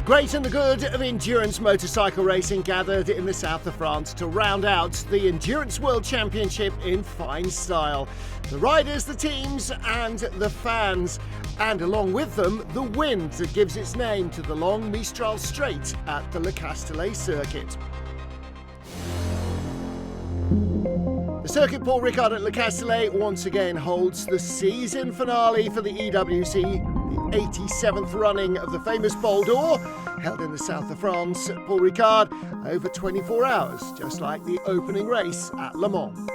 great and the good of endurance motorcycle racing gathered in the south of France to round out the Endurance World Championship in fine style. The riders, the teams and the fans, and along with them the wind that gives its name to the long Mistral Straight at the Le Castellet circuit. The Circuit Paul Ricard at Le Castellet once again holds the season finale for the EWC, the 87th running of the famous Bol d'Or, held in the south of France at Paul Ricard over 24 hours, just like the opening race at Le Mans.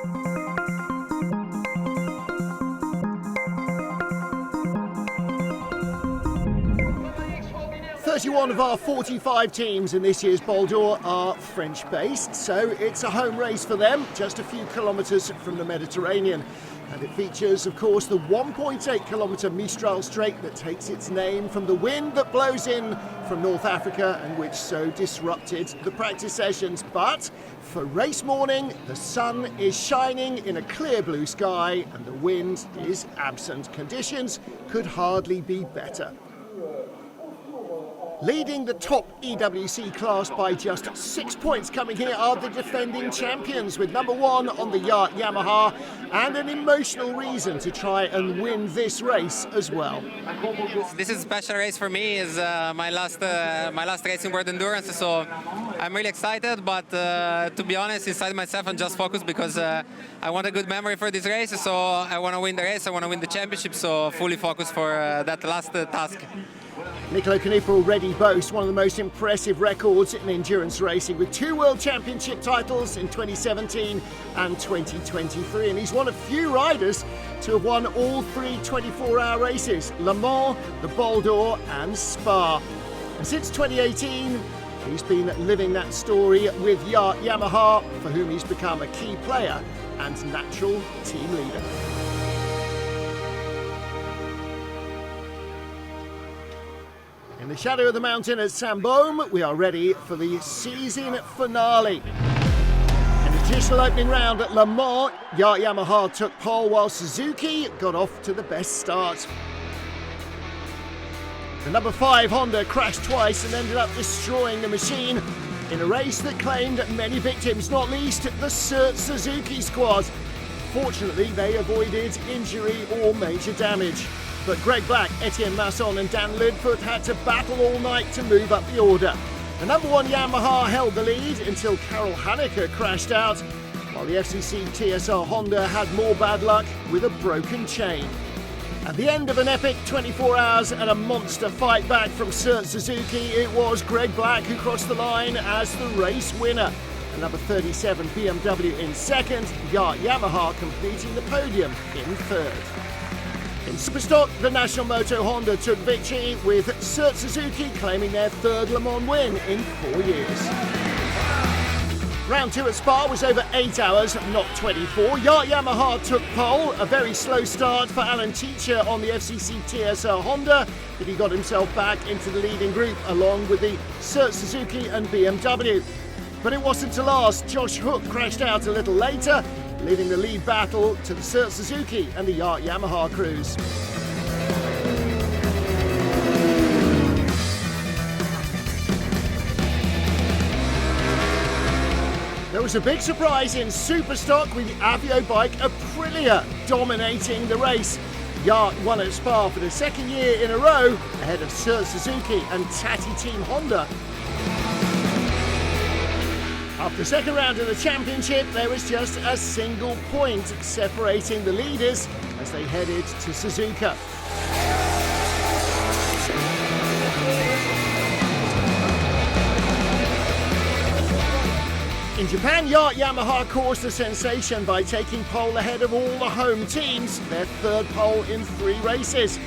One of our 45 teams in this year's Bol d'Or are French-based, so it's a home race for them, just a few kilometres from the Mediterranean. And it features, of course, the 1.8 kilometre Mistral Straight that takes its name from the wind that blows in from North Africa and which so disrupted the practice sessions. But for race morning, the sun is shining in a clear blue sky and the wind is absent. Conditions could hardly be better. Leading the top EWC class by just 6 points coming here are the defending champions, with number one on the yacht Yamaha and an emotional reason to try and win this race as well. This is a special race for me. It's my last race in World Endurance, so I'm really excited, but to be honest, inside myself I'm just focused because I want a good memory for this race, so I want to win the race, I want to win the championship, so fully focused for that last task. Niccolo Canipa already boasts one of the most impressive records in endurance racing, with 2 World Championship titles in 2017 and 2023, and he's one of few riders to have won all 3 24-hour races: Le Mans, the Bol d'Or and Spa. And since 2018, he's been living that story with yacht Yamaha, for whom he's become a key player and natural team leader. In the shadow of the mountain at Saint-Baume, we are ready for the season finale. In the traditional opening round at Le Mans, yacht Yamaha took pole while Suzuki got off to the best start. The number 5 Honda crashed twice and ended up destroying the machine in a race that claimed many victims, not least the Suzuki squad. Fortunately, they avoided injury or major damage. But Greg Black, Etienne Masson and Dan Lidfoot had to battle all night to move up the order. The number 1 Yamaha held the lead until Karel Hanneke crashed out, while the FCC TSR Honda had more bad luck with a broken chain. At the end of an epic 24 hours and a monster fight back from Suzuki, it was Greg Black who crossed the line as the race winner. The number 37 BMW in second, yacht Yamaha completing the podium in third. In Superstock, the National Moto Honda took victory, with Suzuki claiming their 3rd Le Mans win in 4 years. Round 2 at Spa was over 8 hours, not 24. Yacht Yamaha took pole, a very slow start for Alan Teacher on the FCC TSR Honda, but he got himself back into the leading group along with the Suzuki and BMW. But it wasn't to last. Josh Hook crashed out a little later, leading the lead battle to the Suzuki and the yacht Yamaha crews. There was a big surprise in Superstock with the Avio bike Aprilia dominating the race. Yacht won at Spa for the 2nd year in a row, ahead of Suzuki and Tati Team Honda. After the second round of the championship, there was just a single point separating the leaders as they headed to Suzuka. In Japan, yacht Yamaha caused a sensation by taking pole ahead of all the home teams, their 3rd pole in 3 races.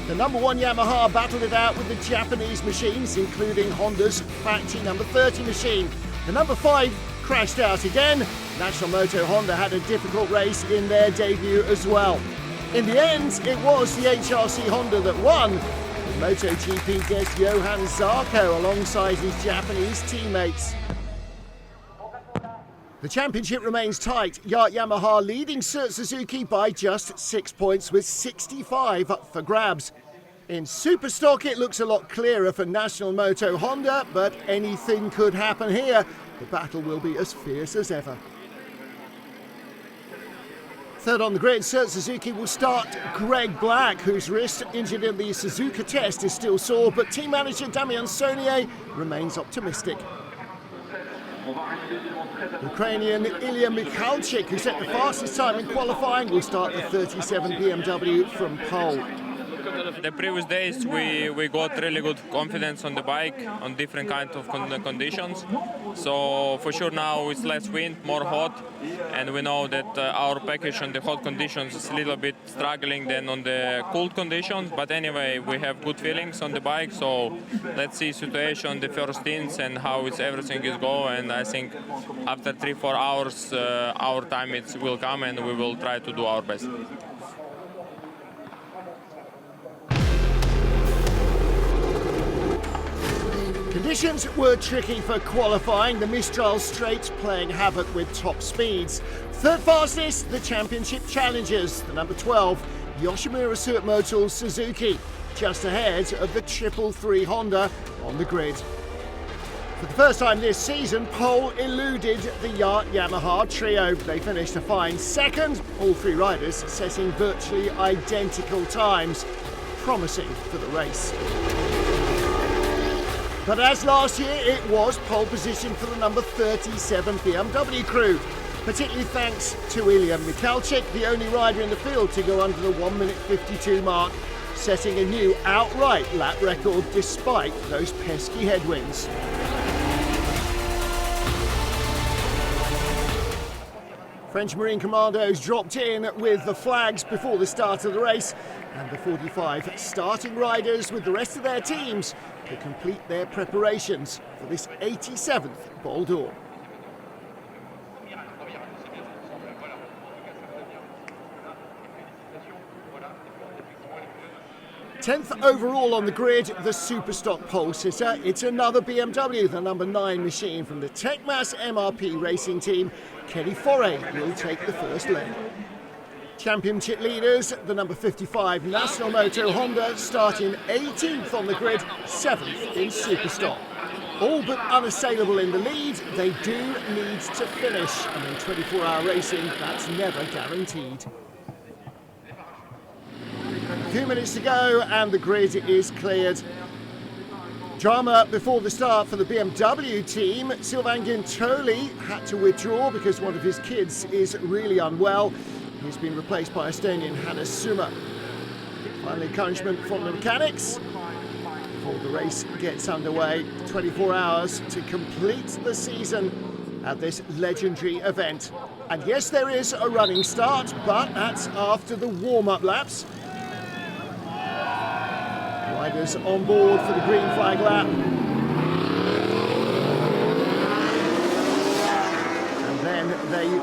The number 1 Yamaha battled it out with the Japanese machines, including Honda's factory number 30 machine. The number 5 crashed out again. National Moto Honda had a difficult race in their debut as well. In the end, it was the HRC Honda that won, with MotoGP guest Johan Zarco alongside his Japanese teammates. The championship remains tight, yacht Yamaha leading Suzuki by just 6 points with 65 up for grabs. In Superstock, it looks a lot clearer for National Moto Honda, but anything could happen here. The battle will be as fierce as ever. Third on the grid, Sir Suzuki will start Greg Black, whose wrist, injured in the Suzuka test, is still sore, but team manager Damien Saunier remains optimistic. Ukrainian Ilya Mikhalchik, who set the fastest time in qualifying, will start the 37 BMW from pole. The previous days we got really good confidence on the bike, on different kinds of conditions. So for sure now it's less wind, more hot, and we know that our package on the hot conditions is a little bit struggling than on the cold conditions. But anyway, we have good feelings on the bike. So let's see situation, the first stints, and how everything is going. And I think after 3-4 hours, our time will come, and we will try to do our best. Conditions were tricky for qualifying, the Mistral Straits playing havoc with top speeds. Third fastest, the Championship Challengers, the number 12, Yoshimura Motor Suzuki, just ahead of the 333 Honda on the grid. For the first time this season, pole eluded the Yamaha trio. They finished a fine second, all three riders setting virtually identical times, promising for the race. But as last year, it was pole position for the number 37 BMW crew, particularly thanks to Ilya Mikhalchik, the only rider in the field to go under the 1 minute 52 mark, setting a new outright lap record despite those pesky headwinds. French Marine Commandos dropped in with the flags before the start of the race, and the 45 starting riders with the rest of their teams to complete their preparations for this 87th Bol d'Or. Tenth overall on the grid, the Superstock pole sitter. It's another BMW, the number 9 machine from the Techmas MRP racing team. Kelly Foray will take the first leg. Championship leaders, the number 55 National Moto Honda, starting 18th on the grid, 7th in Superstock. All but unassailable in the lead, they do need to finish, and in 24-hour racing, that's never guaranteed. A few minutes to go and the grid is cleared. Drama before the start for the BMW team. Sylvain Guintoli had to withdraw because one of his kids is really unwell. He's been replaced by Estonian Hannes Summa. Final encouragement from the mechanics before the race gets underway. 24 hours to complete the season at this legendary event. And yes, there is a running start, but that's after the warm-up laps. Riders on board for the green flag lap.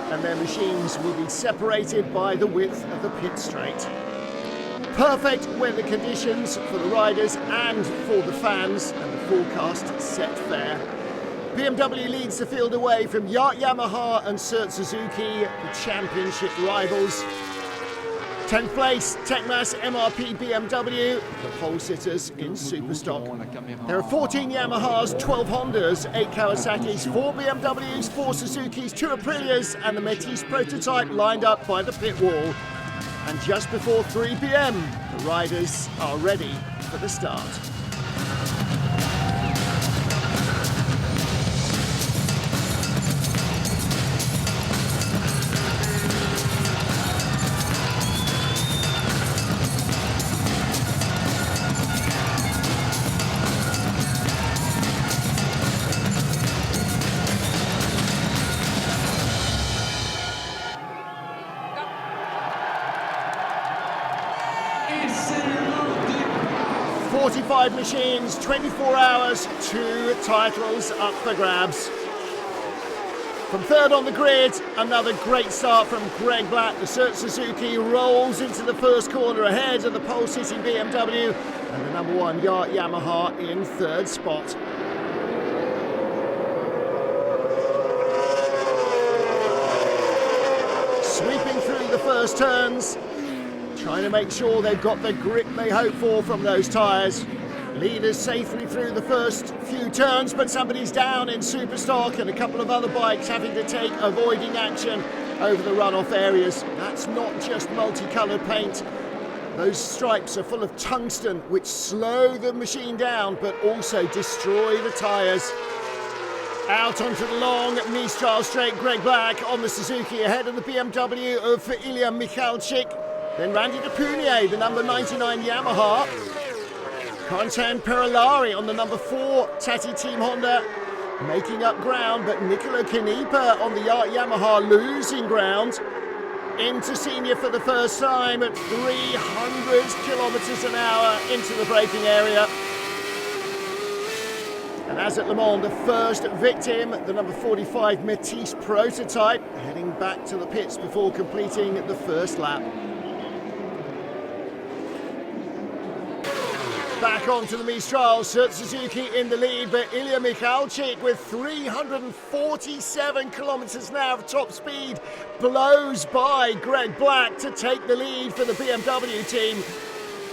And their machines will be separated by the width of the pit straight. Perfect weather conditions for the riders and for the fans, and the forecast set fair. BMW leads the field away from Yamaha and Sir Suzuki, the championship rivals. 10th place, Techmas MRP BMW, the pole sitters in Superstock. There are 14 Yamahas, 12 Hondas, 8 Kawasaki's, 4 BMWs, 4 Suzuki's, 2 Aprilias, and the Métis prototype lined up by the pit wall. And just before 3 p.m, the riders are ready for the start. Five machines, 24 hours, 2 titles up for grabs. From third on the grid, another great start from Greg Black. The Sir Suzuki rolls into the first corner ahead of the pole-sitting BMW, and the number 1 Yamaha in third spot. Sweeping through the first turns, trying to make sure they've got the grip they hope for from those tyres. Leaders safely through the first few turns, but somebody's down in Superstock and a couple of other bikes having to take avoiding action over the runoff areas. That's not just multicoloured paint. Those stripes are full of tungsten, which slow the machine down, but also destroy the tyres. Out onto the long Mistral straight, Greg Black on the Suzuki ahead of the BMW of Ilya Michalczyk. Then Randy de Punier, the number 99 Yamaha. Corentin Perolari on the number 4 Tati Team Honda making up ground, but Nicolo Canepa on the Yamaha losing ground. Into senior for the first time at 300 kilometers an hour into the braking area. And as at Le Mans, the first victim, the number 45 Matisse prototype, heading back to the pits before completing the first lap. Back onto the Mistral, Surt Suzuki in the lead, but Ilya Michalczyk with 347 kilometers an hour of top speed blows by Greg Black to take the lead for the BMW team.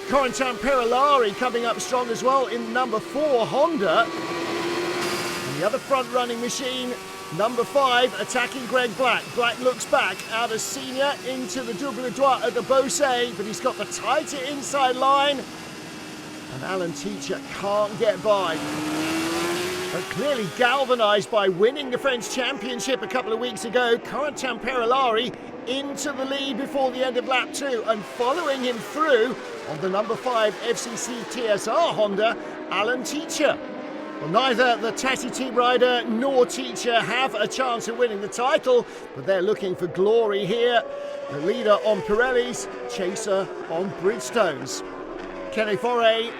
Corentin Perolari coming up strong as well in number 4 Honda. And the other front-running machine, number 5, attacking Greg Black. Black looks back out of senior into the double droit at the Beausset, but he's got the tighter inside line. And Alan Teacher can't get by. But clearly galvanised by winning the French Championship a couple of weeks ago, Corentin Perolari into the lead before the end of lap 2, and following him through on the number 5 FCC TSR Honda, Alan Teacher. Well, neither the Tati team rider nor Teacher have a chance of winning the title, but they're looking for glory here. The leader on Pirellis, chaser on Bridgestones. Kenny Foray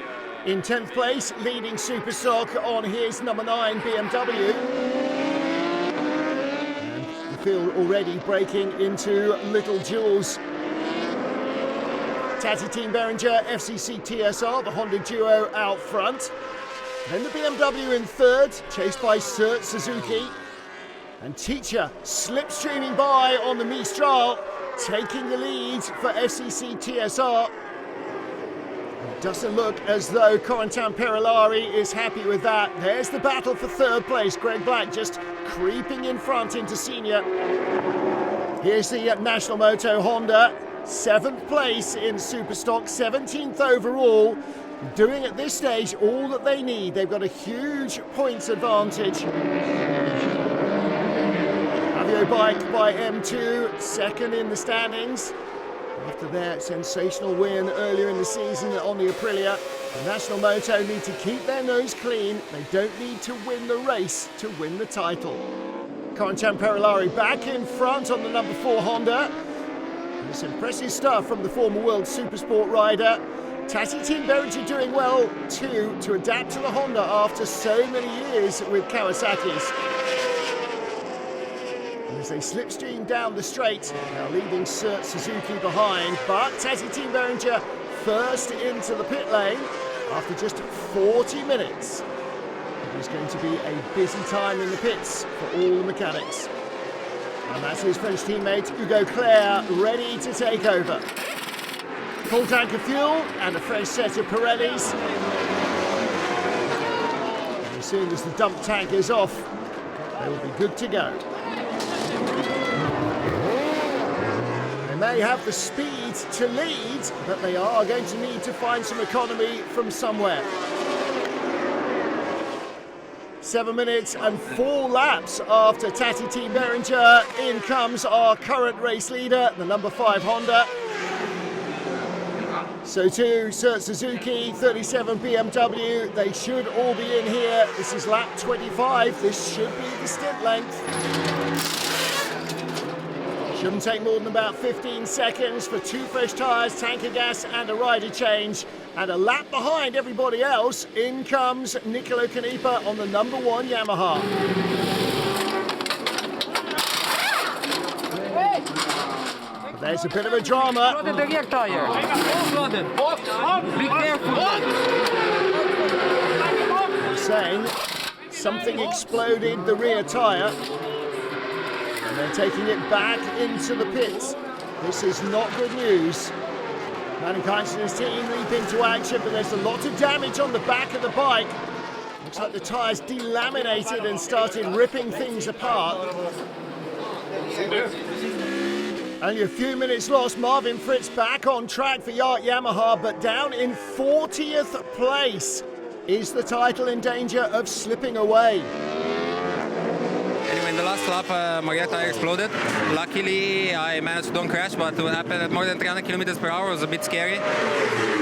in 10th place, leading Superstock on his number 9 BMW. And the field already breaking into little jewels. Tati Team Behringer, FCC TSR, the Honda duo out front. Then the BMW in 3rd, chased by Surt Suzuki. And Teacher slipstreaming by on the Mistral, taking the lead for FCC TSR. Doesn't look as though Corentin Perolari is happy with that. There's the battle for 3rd place. Greg Black just creeping in front into senior. Here's the National Moto Honda, 7th place in Superstock, 17th overall. Doing at this stage all that they need. They've got a huge points advantage. Avio bike by M2, 2nd in the standings. After their sensational win earlier in the season on the Aprilia, the National Moto need to keep their nose clean. They don't need to win the race to win the title. Corentin Perolari back in front on the number 4 Honda. And it's impressive stuff from the former World Supersport rider. Tati Team Behringer doing well too to adapt to the Honda after so many years with Kawasaki's. As they slipstream down the straight, now leaving Surt Suzuki behind, but Tati Team Behringer first into the pit lane after just 40 minutes. It is going to be a busy time in the pits for all the mechanics. And that's his French teammate Hugo Claire ready to take over. Full tank of fuel and a fresh set of Pirellis. And as soon as the dump tank is off, they will be good to go. They may have the speed to lead, but they are going to need to find some economy from somewhere. 7 minutes and 4 laps after Tati Team Behringer. In comes our current race leader, the number 5 Honda. So too, Surt Suzuki, 37 BMW. They should all be in here. This is lap 25. This should be the stint length. Shouldn't take more than about 15 seconds for 2 fresh tyres, tank of gas and a rider change. And a lap behind everybody else, in comes Nicolo Canepa on the number 1 Yamaha. But there's a bit of a drama. The rear tire. Be careful. I'm saying something exploded the rear tyre. And they're taking it back into the pits. This is not good news. Mankind and his team leap into action, but there's a lot of damage on the back of the bike. Looks like the tyres delaminated and started ripping things apart. Only a few minutes lost. Marvin Fritz back on track for Yamaha, but down in 40th place. Is the title in danger of slipping away? Anyway, in the last lap, my rear tire exploded. Luckily, I managed to don't crash, but what happened at more than 300 kilometers per hour was a bit scary.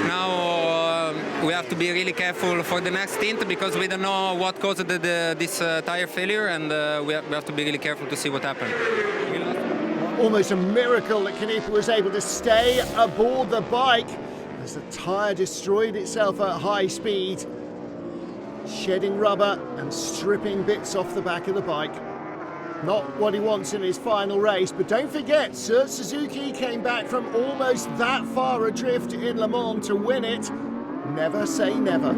Now we have to be really careful for the next stint because we don't know what caused this tire failure, and we have to be really careful to see what happened. Almost a miracle that Canepa was able to stay aboard the bike as the tyre destroyed itself at high speed, shedding rubber and stripping bits off the back of the bike. Not what he wants in his final race, but don't forget, Sir Suzuki came back from almost that far adrift in Le Mans to win it. Never say never.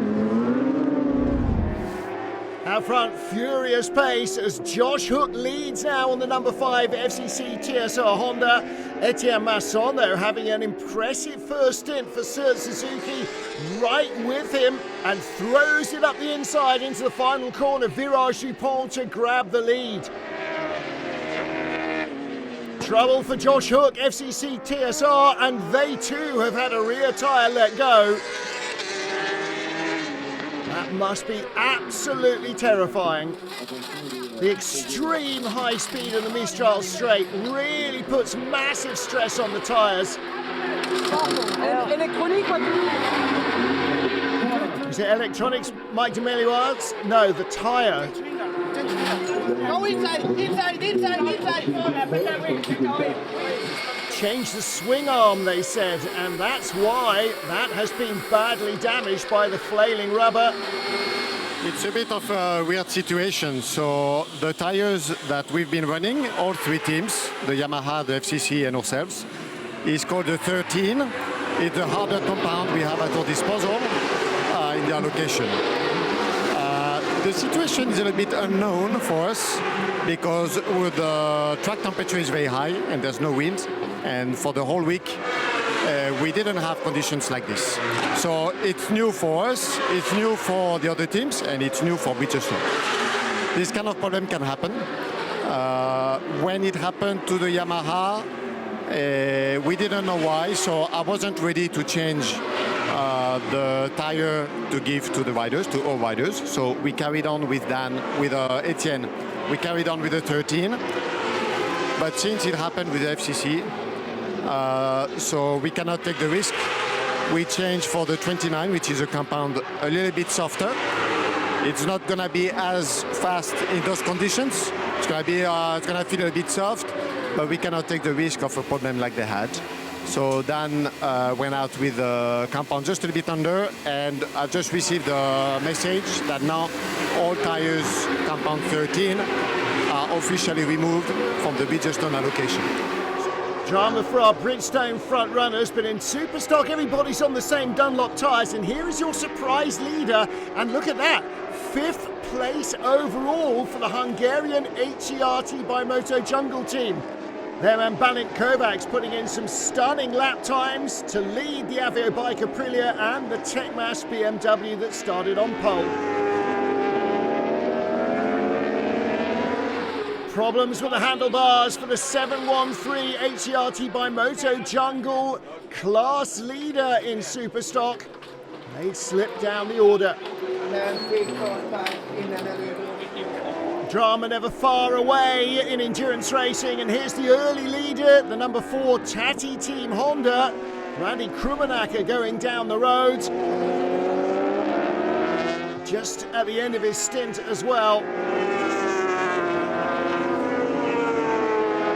Out front, furious pace as Josh Hook leads now on the number 5 FCC TSR Honda. Etienne Masson, though, having an impressive first stint for Sir Suzuki, right with him, and throws it up the inside into the final corner. Virage Dupont to grab the lead. Trouble for Josh Hook, FCC TSR, and they too have had a rear tyre let go. That must be absolutely terrifying. The extreme high speed of the Mistral Straight really puts massive stress on the tyres. Is it electronics, Mike Demelius? No, the tyre. Go inside. Change the swing arm, they said, and that's why that has been badly damaged by the flailing rubber. It's a bit of a weird situation. So the tires that we've been running, all three teams, the Yamaha, the FCC and ourselves, is called the 13. It's the harder compound we have at our disposal in the allocation. The situation is a little bit unknown for us because the track temperature is very high and there's no wind. And for the whole week, we didn't have conditions like this. So it's new for us, it's new for the other teams, and it's new for Bridgestone. This kind of problem can happen. When it happened to the Yamaha, we didn't know why, so I wasn't ready to change the tire to give to the riders, to all riders. So we carried on with Etienne. We carried on with the 13. But since it happened with the FCC, so we cannot take the risk. We changed for the 29, which is a compound a little bit softer. It's not going to be as fast in those conditions. It's going to feel a bit soft, but we cannot take the risk of a problem like they had. So Dan went out with the compound just a little bit under, and I just received a message that now all tires compound 13 are officially removed from the Bridgestone allocation. Drama for our Bridgestone front runners, but in Superstock everybody's on the same Dunlop tyres, and here is your surprise leader, and look at that, 5th place overall for the Hungarian HERT by Moto Jungle team. Their man Balint Kovacs putting in some stunning lap times to lead the Avio Bike Aprilia and the Techmas BMW that started on pole. Problems with the handlebars for the 713 HERT by Moto Jungle, class leader in Superstock. They slipped down the order. Drama never far away in endurance racing, and here's the early leader, the number 4 Tati Team Honda. Randy Krummenacker going down the road. Just at the end of his stint as well.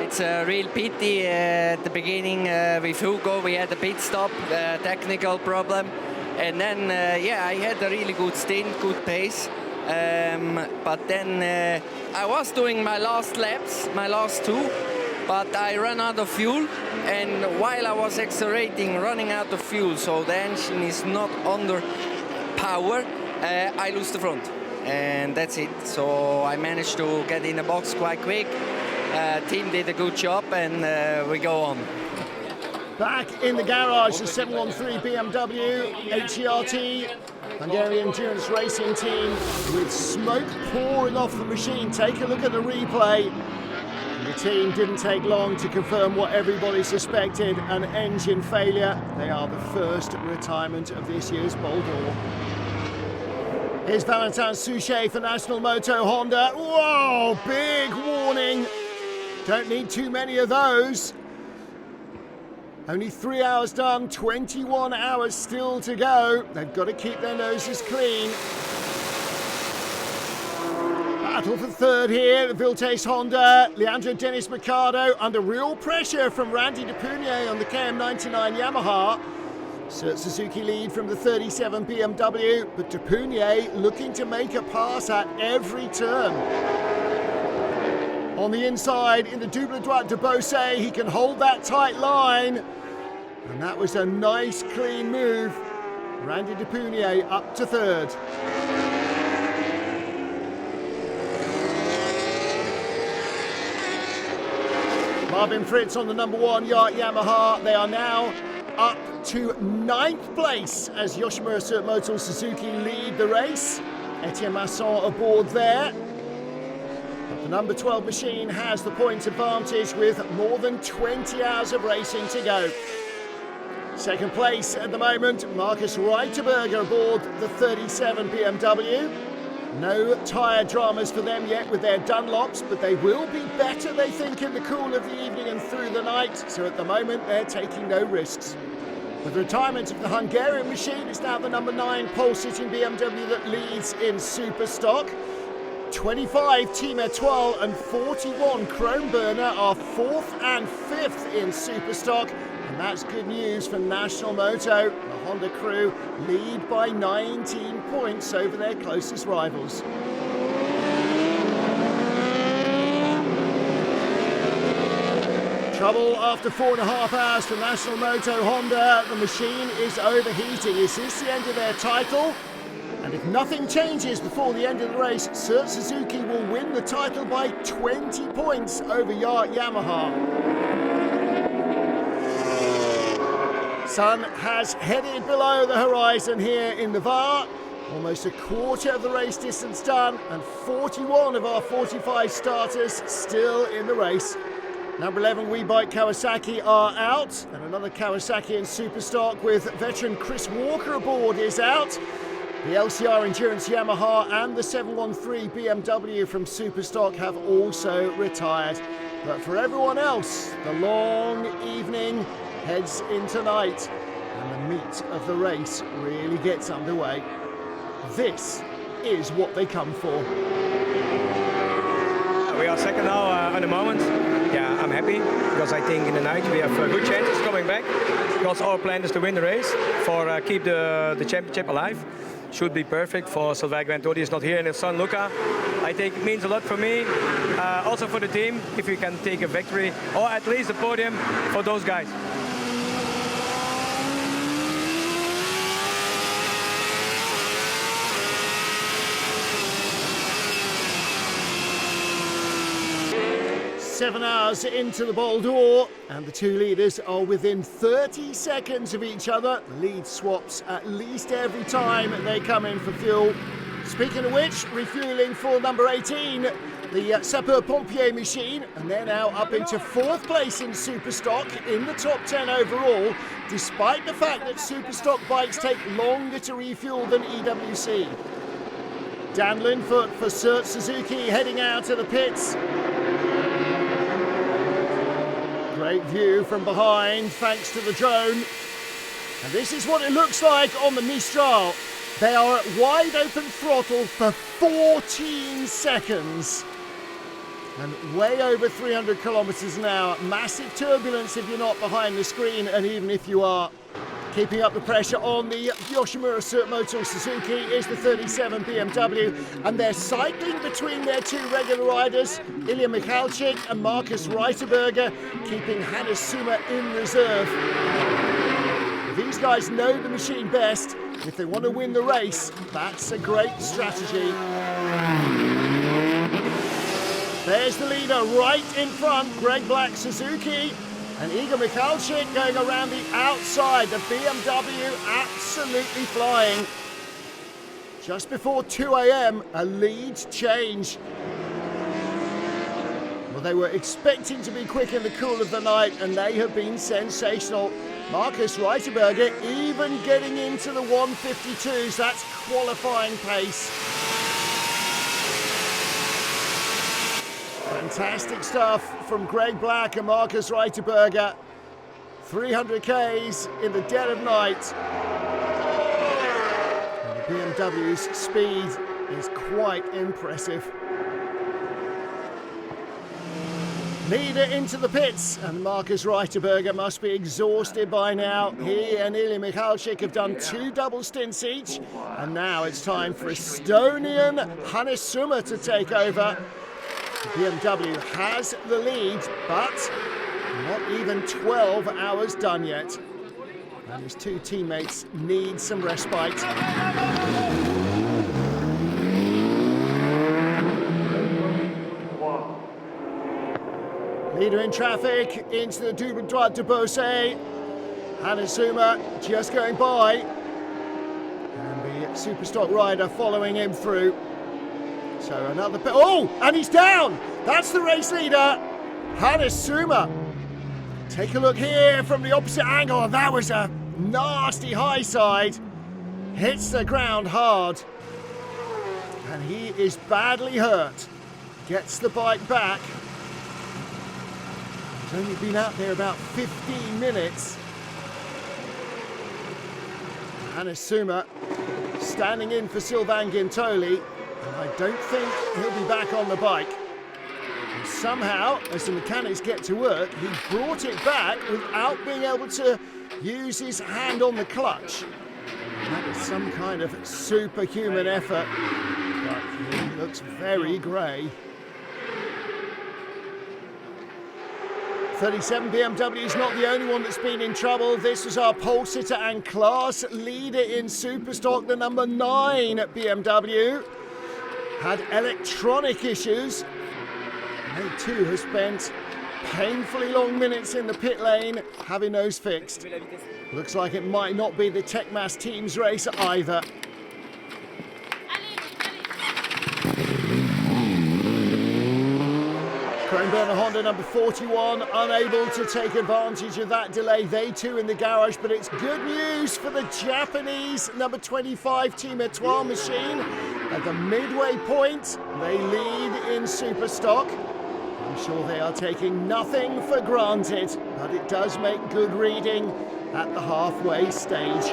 It's a real pity at the beginning with Hugo we had a pit stop, technical problem, and then I had a really good stint, good pace, but then I was doing my last laps, my last 2, but I ran out of fuel, and while I was accelerating, running out of fuel, so the engine is not under power, I lose the front, and that's it. So I managed to get in the box quite quick. Team did a good job, and we go on. Back in the garage, the 713 BMW HERT Hungarian Endurance Racing Team with smoke pouring off the machine. Take a look at the replay. The team didn't take long to confirm what everybody suspected, an engine failure. They are the first retirement of this year's Bol d'Or. Here's Valentin Suchet for National Moto Honda. Whoa, big warning. Don't need too many of those. Only 3 hours done, 21 hours still to go. They've got to keep their noses clean. Battle for third here, the Viltes Honda. Leandro Dennis Mercado under real pressure from Randy Depunier on the KM99 Yamaha. Surt Suzuki lead from the 37 BMW, but Depunier looking to make a pass at every turn. On the inside, in the Double Droite de Beausset, he can hold that tight line. And that was a nice, clean move. Randy Depunier up to third. Marvin Fritz on the number 1 Yacht Yamaha. They are now up to 9th place as Yoshimura Surt Motor Suzuki lead the race. Etienne Masson aboard there. But the number 12 machine has the points advantage with more than 20 hours of racing to go. Second place at the moment, Marcus Reiterberger aboard the 37 BMW. No tyre dramas for them yet with their Dunlops, but they will be better, they think, in the cool of the evening and through the night. So at the moment, they're taking no risks. With the retirement of the Hungarian machine, it's now the number 9 pole-sitting BMW that leads in super stock. 25 Team Etoile and 41 Chrome Burner are 4th and 5th in super stock. And that's good news for National Moto. The Honda crew lead by 19 points over their closest rivals. Trouble after 4.5 hours for National Moto Honda. The machine is overheating. Is this the end of their title? And if nothing changes before the end of the race, Surt Suzuki will win the title by 20 points over Yacht Yamaha. Sun has headed below the horizon here in the VAR. Almost a quarter of the race distance done, and 41 of our 45 starters still in the race. Number 11 WeBike Kawasaki are out, and another Kawasaki in super stock with veteran Chris Walker aboard is out. The LCR Endurance Yamaha and the 713 BMW from Superstock have also retired. But for everyone else, the long evening heads into night and the meat of the race really gets underway. This is what they come for. We are second now at the moment. Yeah, I'm happy because I think in the night we have good chances coming back because our plan is to win the race for keep the championship alive. Should be perfect for Sylvain Guintoli is not here and his son Luca. I think it means a lot for me, also for the team, if we can take a victory or at least a podium for those guys. Seven hours into the Bol d'Or, and the two leaders are within 30 seconds of each other. Lead swaps at least every time they come in for fuel. Speaking of which, refueling for number 18, the Sapeur-Pompier machine, and they're now up into 4th place in Superstock in the top 10 overall, despite the fact that Superstock bikes take longer to refuel than EWC. Dan Linfoot for Surt Suzuki heading out of the pits. Great view from behind, thanks to the drone. And this is what it looks like on the Mistral. They are at wide open throttle for 14 seconds. And way over 300 kilometers an hour. Massive turbulence if you're not behind the screen, and even if you are. Keeping up the pressure on the Yoshimura Surt Motor Suzuki is the 37 BMW, and they're cycling between their two regular riders, Ilya Michalczyk and Marcus Reiterberger, keeping Hannes Summer in reserve. These guys know the machine best. If they want to win the race, that's a great strategy. There's the leader right in front, Greg Black Suzuki. And Igor Michalczyk going around the outside. The BMW absolutely flying. Just before 2 a.m, a lead change. Well, they were expecting to be quick in the cool of the night, and they have been sensational. Markus Reiterberger even getting into the 152s. That's qualifying pace. Fantastic stuff from Greg Black and Markus Reiterberger. 300 Ks in the dead of night. And the BMW's speed is quite impressive. Leader into the pits, and Markus Reiterberger must be exhausted by now. He and Ilya Michalczyk have done 2 double stints each, and now it's time for Estonian Hannes Summer to take over. BMW has the lead, but not even 12 hours done yet. And his 2 teammates need some respite. Leader in traffic into the Double Droit de Beausset. Hannes Summer just going by. And the Superstock rider following him through. So another... Oh, and he's down! That's the race leader, Hannes Summer. Take a look here from the opposite angle. That was a nasty high side. Hits the ground hard. And he is badly hurt. Gets the bike back. He's only been out there about 15 minutes. Hannes Summer standing in for Sylvain Guintoli. And I don't think he'll be back on the bike. And somehow, as the mechanics get to work, he brought it back without being able to use his hand on the clutch. And that was some kind of superhuman effort. But he looks very grey. 37 BMW is not the only one that's been in trouble. This was our pole sitter and class leader in Superstock, the number 9 at BMW. Had electronic issues. They too have spent painfully long minutes in the pit lane having those fixed. Looks like it might not be the Techmas team's race either. Kronberger Honda number 41 unable to take advantage of that delay. They too in the garage, but it's good news for the Japanese number 25 Team Etoile machine. At the midway point, they lead in Superstock. I'm sure they are taking nothing for granted, but it does make good reading at the halfway stage.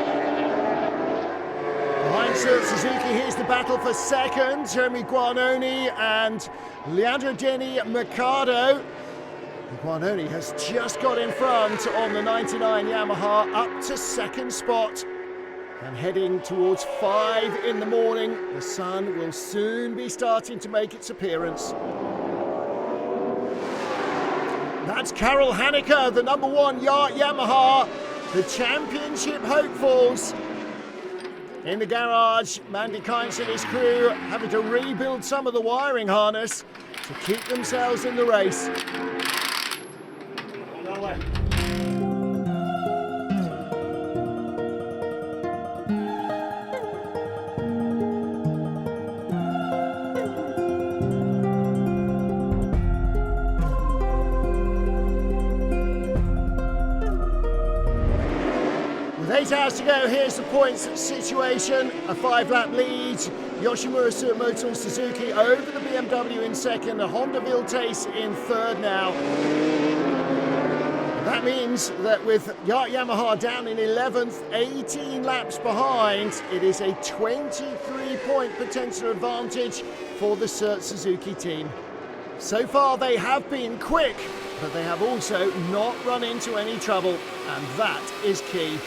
Behind Suzuki, here's the battle for second. Jeremy Guarnoni and Leandro Deni Mercado. Guarnoni has just got in front on the 99 Yamaha, up to second spot. And heading towards 5 in the morning, the sun will soon be starting to make its appearance. That's Karel Haneke, the number 1 Yamaha, the championship hopefuls. In the garage, Mandy Kynes and his crew having to rebuild some of the wiring harness to keep themselves in the race. With 8 hours to go, here's the points situation. A 5-lap lead. Yoshimura Motor Suzuki over the BMW in second. A Honda Viltes in third now. That means that with Yamaha down in 11th, 18 laps behind, it is a 23-point potential advantage for the Suzuki team. So far they have been quick, but they have also not run into any trouble, and that is key.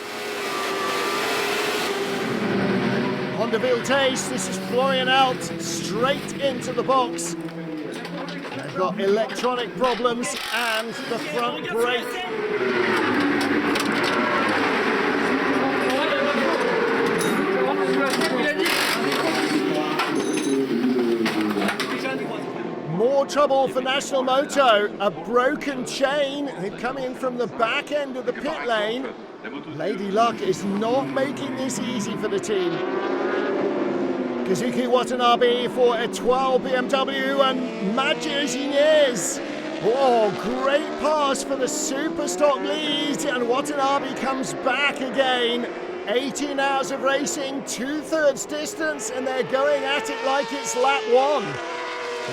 Honda Viltes, this is Florian out straight into the box. They've got electronic problems and the front brake. More trouble for National Moto. A broken chain. They've come in from the back end of the pit lane. Lady Luck is not making this easy for the team. Kazuki Watanabe for a 12 BMW and Matthias Inez. Oh, great pass for the Superstock lead, and Watanabe comes back again. 18 hours of racing, 2/3 distance, and they're going at it like it's lap 1.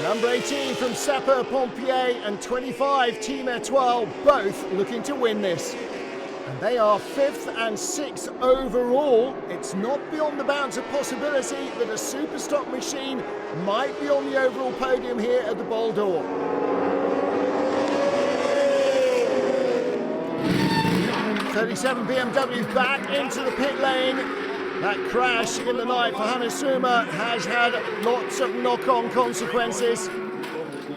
Number 18 from Sapeur-Pompier and 25 Team Etoile, both looking to win this. And they are 5th and 6th overall. It's not beyond the bounds of possibility that a Superstock machine might be on the overall podium here at the Bol d'Or. 37 BMW back into the pit lane. That crash in the night for Hannesuma has had lots of knock-on consequences.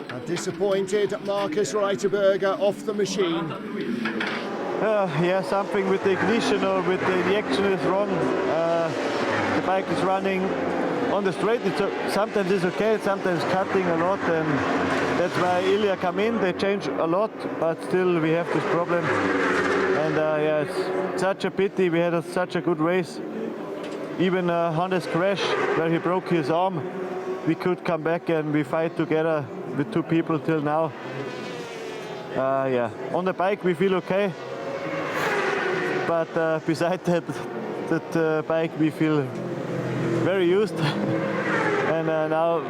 A disappointed Marcus Reiterberger off the machine. Yeah, something with the ignition or with the injection is wrong. The bike is running on the straight. Sometimes it's okay, sometimes cutting a lot, and that's why Ilya come in. They change a lot, but still we have this problem. And yeah, it's such a pity. We had such a good race. Even Hannes' crash, where he broke his arm, we could come back and we fight together with 2 people till now. Yeah, on the bike we feel okay, but besides that bike we feel very used. And now,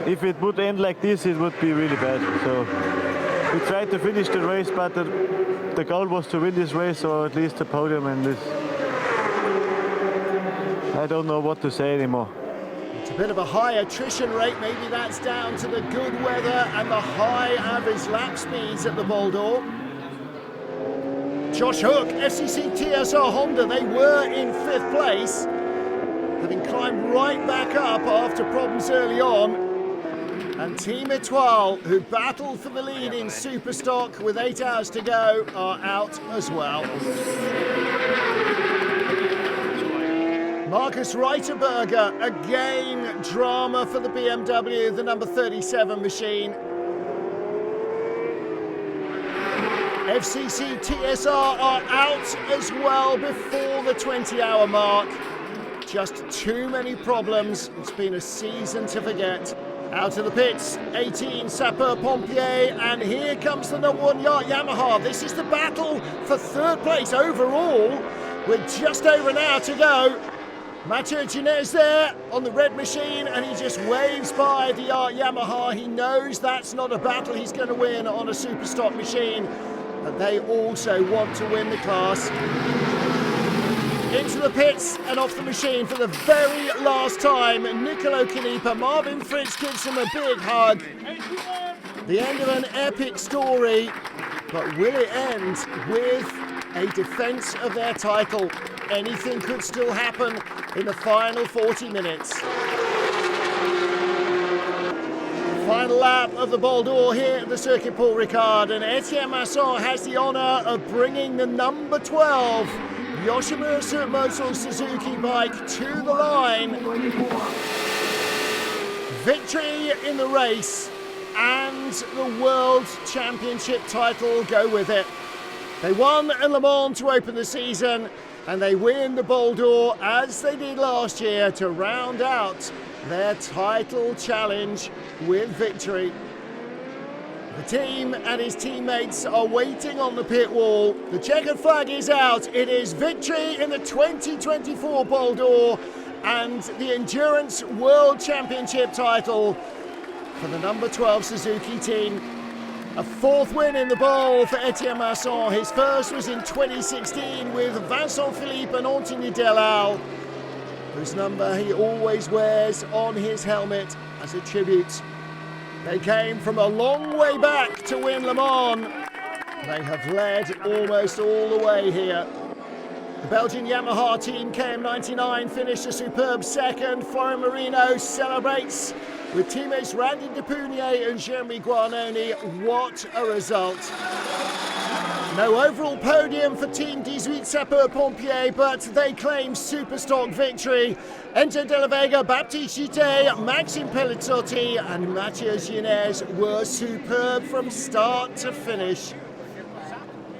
if it would end like this, it would be really bad. So we tried to finish the race, but the goal was to win this race, or at least the podium. And this, I don't know what to say anymore. It's a bit of a high attrition rate. Maybe that's down to the good weather and the high average lap speeds at the Bol d'Or. Josh Hook, FCC TSR Honda, they were in 5th place, having climbed right back up after problems early on. And Team Etoile, who battled for the lead in Superstock with 8 hours to go, are out as well. Marcus Reiterberger, again drama for the BMW, the number 37 machine. FCC TSR are out as well before the 20-hour mark. Just too many problems. It's been a season to forget. Out of the pits, 18 Sapeur-Pompier, and here comes the number 1 Yamaha. This is the battle for 3rd place overall, with just over an hour to go. Mathieu Ginez there on the red machine, and he just waves by the Yamaha. He knows that's not a battle he's going to win on a Superstock machine, but they also want to win the class. Into the pits and off the machine for the very last time, Nicolo Canepa. Marvin Fritz gives him a big hug. The end of an epic story, but will it end with a defence of their title? Anything could still happen in the final 40 minutes. Final lap of the Bol d'Or here at the Circuit Paul Ricard, and Etienne Masson has the honour of bringing the number 12 Yoshimura Motor Suzuki bike to the line. Victory in the race and the World Championship title go with it. They won in Le Mans to open the season, and they win the Bol d'Or as they did last year to round out their title challenge with victory. The team and his teammates are waiting on the pit wall. The checkered flag is out. It is victory in the 2024 Bol d'Or and the Endurance World Championship title for the number 12 Suzuki team. A 4th win in the Bol for Etienne Masson. His first was in 2016 with Vincent Philippe and Anthony Delal, whose number he always wears on his helmet as a tribute. They came from a long way back to win Le Mans. They have led almost all the way here. The Belgian Yamaha team KM99 finished a superb 2nd. Florian Marino celebrates with teammates Randy Depunier and Jeremy Guarnoni. What a result. No overall podium for Team 18 Sapeurs-Pompiers, but they claim Superstock victory. Enzo de la Vega, Baptiste Gité, Maxime Pellizzotti and Matthias Gines were superb from start to finish.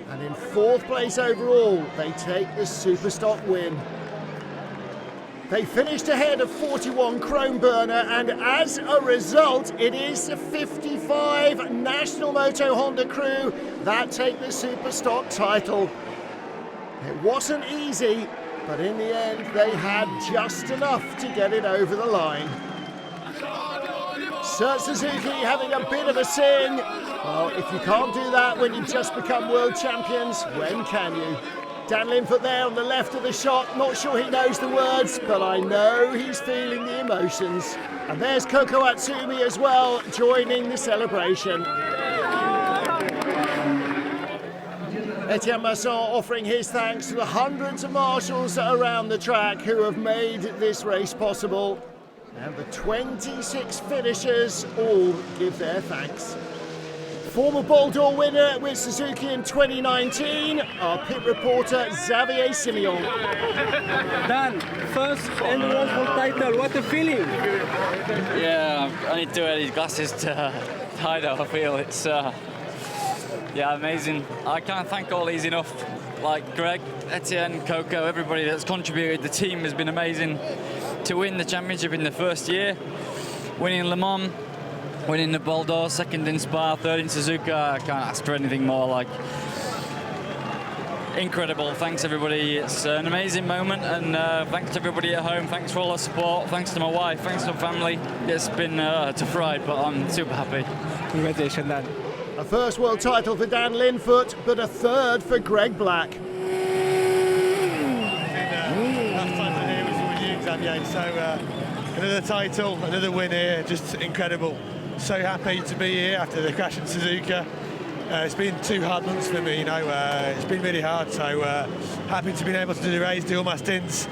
And in 4th place overall, they take the Superstock win. They finished ahead of 41 Kronberner, and as a result, it is the 55 National Moto Honda crew that take the Superstock title. It wasn't easy, but in the end, they had just enough to get it over the line. Sir Suzuki having a bit of a sing. Well, if you can't do that when you've just become world champions, when can you? Dan Linfoot there on the left of the shot. Not sure he knows the words, but I know he's feeling the emotions. And there's Koko Atsumi as well, joining the celebration. Etienne Masson offering his thanks to the hundreds of marshals around the track who have made this race possible. And the 26 finishers all give their thanks. Former Ball d'Or winner with Suzuki in 2019, our pit reporter Xavier Simeon. Dan, first and world title, what a feeling? Yeah, I need to wear these glasses to hide how I feel. It's yeah, amazing. I can't thank all these enough. Like Greg, Etienne, Coco, everybody that's contributed. The team has been amazing to win the championship in the first year, winning Le Mans, winning the Ball d'Or, 2nd in Spa, 3rd in Suzuka. I can't ask for anything more. Like, incredible. Thanks everybody. It's an amazing moment, and thanks to everybody at home. Thanks for all the support. Thanks to my wife. Thanks to my family. It's been a tough ride, but I'm super happy. Congratulations, Dan. A first world title for Dan Linfoot, but a 3rd for Greg Black. Last time we're here was with you, Xavier. So another title, another win here, just incredible. So happy to be here after the crash in Suzuka. It's been 2 hard months for me, you know. It's been really hard, so happy to be able to do the race, do all my stints.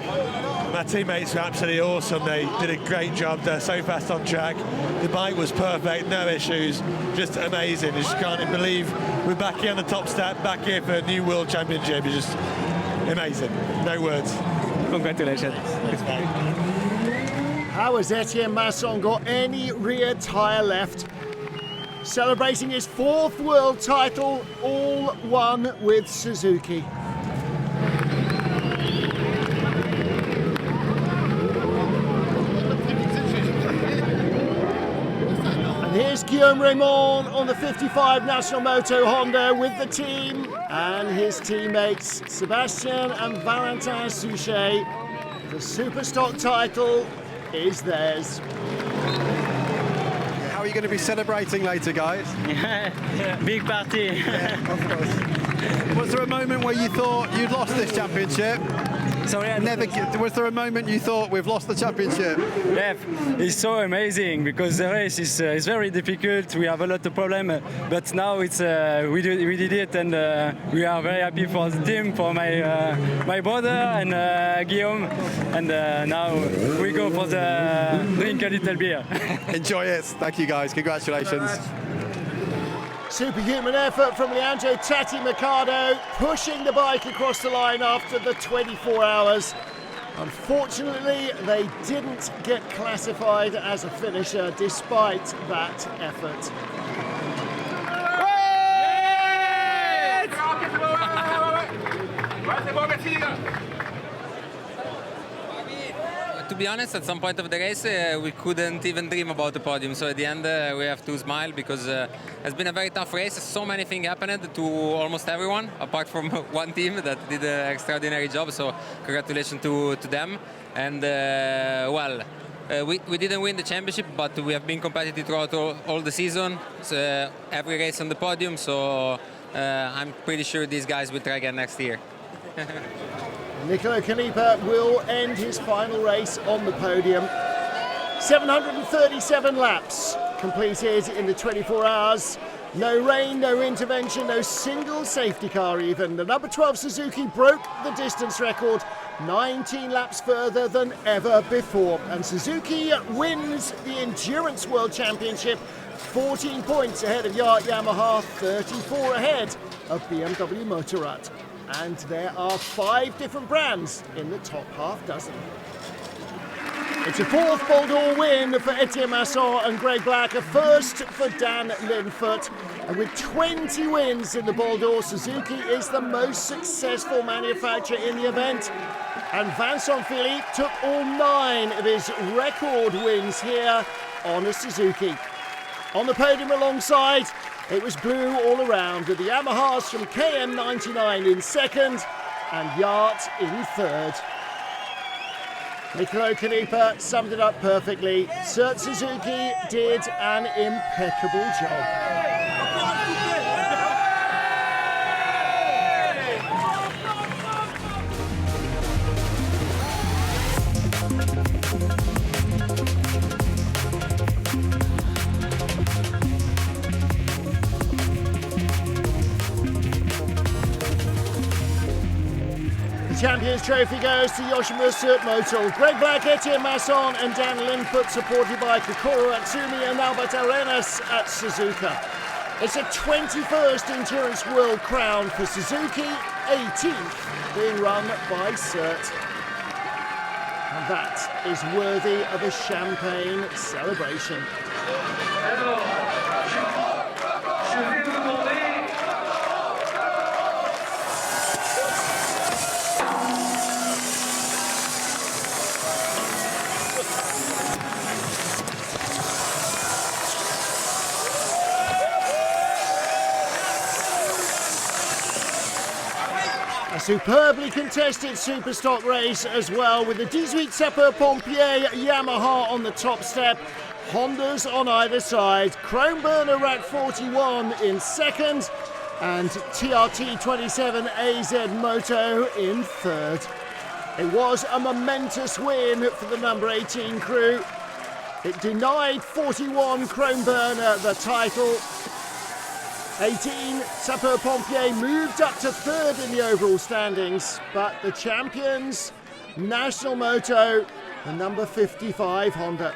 My teammates were absolutely awesome. They did a great job. They're so fast on track. The bike was perfect, no issues, just amazing. I just can't believe we're back here on the top step, back here for a new world championship. It's just amazing. No words. Congratulations. How has Etienne Masson got any rear tyre left? Celebrating his 4th world title, all won with Suzuki. And here's Guillaume Raymond on the 55 National Moto Honda with the team and his teammates Sébastien and Valentin Souchet. The Superstock title is theirs. How are you going to be celebrating later, guys? Yeah, big party. Yeah, of course. Was there a moment where you thought you'd lost this championship? Sorry, was there a moment you thought we've lost the championship? Yeah, it's so amazing because the race is very difficult. We have a lot of problems, but now it's we did it, and we are very happy for the team, for my brother and Guillaume, and now we go for the drink a little beer. Enjoy it. Thank you, guys. Congratulations. Superhuman effort from Leandro Tati Mercado, pushing the bike across the line after the 24 hours. Unfortunately, they didn't get classified as a finisher despite that effort. To be honest, at some point of the race, we couldn't even dream about the podium. So at the end, we have to smile because it's been a very tough race. So many things happened to almost everyone, apart from one team that did an extraordinary job. So congratulations to them. And we didn't win the championship, but we have been competitive throughout all the season. So, every race on the podium. So I'm pretty sure these guys will try again next year. Nicolo Canepa will end his final race on the podium. 737 laps completed in the 24 hours. No rain, no intervention, no single safety car even. The number 12 Suzuki broke the distance record 19 laps further than ever before. And Suzuki wins the Endurance World Championship 14 points ahead of Yamaha, 34 ahead of BMW Motorrad. And there are 5 different brands in the top half dozen. It's a 4th Ball d'Or win for Etienne Masson and Greg Black, a first for Dan Linfoot. And with 20 wins in the Ball d'Or, Suzuki is the most successful manufacturer in the event. And Vincent Philippe took all 9 of his record wins here on a Suzuki. On the podium alongside, it was blue all around, with the Yamahas from KM99 in 2nd and Yacht in 3rd. Niccolo Canepa summed it up perfectly. Sert Suzuki did an impeccable job. The Champions Trophy goes to Yoshimura Sert Motor. Greg Black, Etienne Masson and Dan Linfoot, supported by Kokoro Atsumi and Albert Arenas at Suzuka. It's a 21st Endurance World crown for Suzuki, 18th being run by Sert. And that is worthy of a champagne celebration. A superbly contested Superstock race as well, with the 18 Sapeurs-Pompiers Yamaha on the top step, Hondas on either side, Chrome Burner Rack 41 in 2nd, and TRT 27 AZ Moto in 3rd. It was a momentous win for the number 18 crew. It denied 41 Chrome Burner the title. 18 Sapeurs-Pompiers moved up to 3rd in the overall standings, but the champions, National Moto, the number 55 Honda.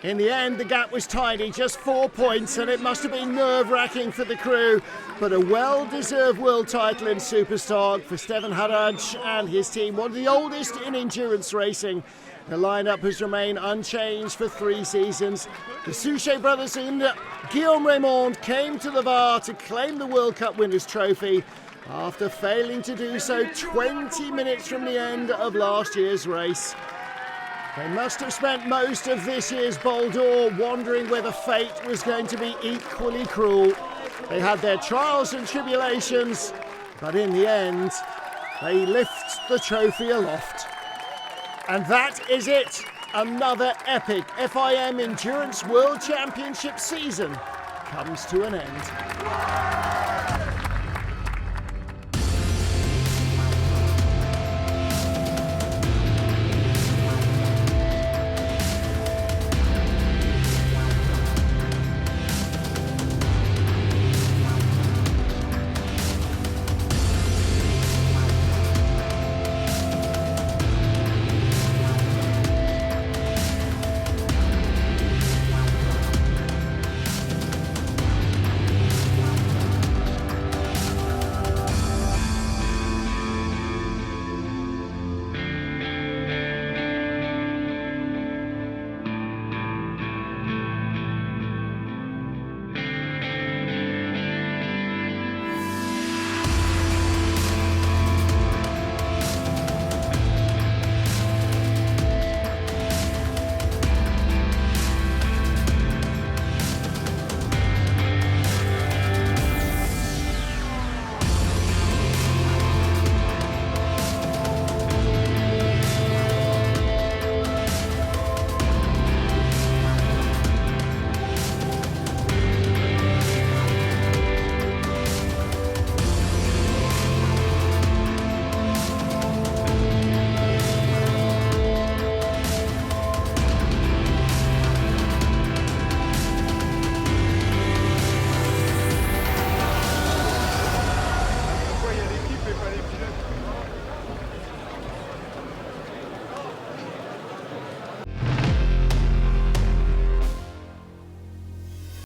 In the end, the gap was tiny, just 4 points, and it must have been nerve-wracking for the crew, but a well-deserved world title in Superstock for Stevan Haraj and his team, one of the oldest in endurance racing. The lineup has remained unchanged for 3 seasons. The Suchet brothers and Guillaume Raymond came to the VAR to claim the World Cup Winners' Trophy after failing to do so 20 minutes from the end of last year's race. They must have spent most of this year's Ball d'Or wondering whether fate was going to be equally cruel. They had their trials and tribulations, but in the end, they lift the trophy aloft. And that is it. Another epic FIM Endurance World Championship season comes to an end.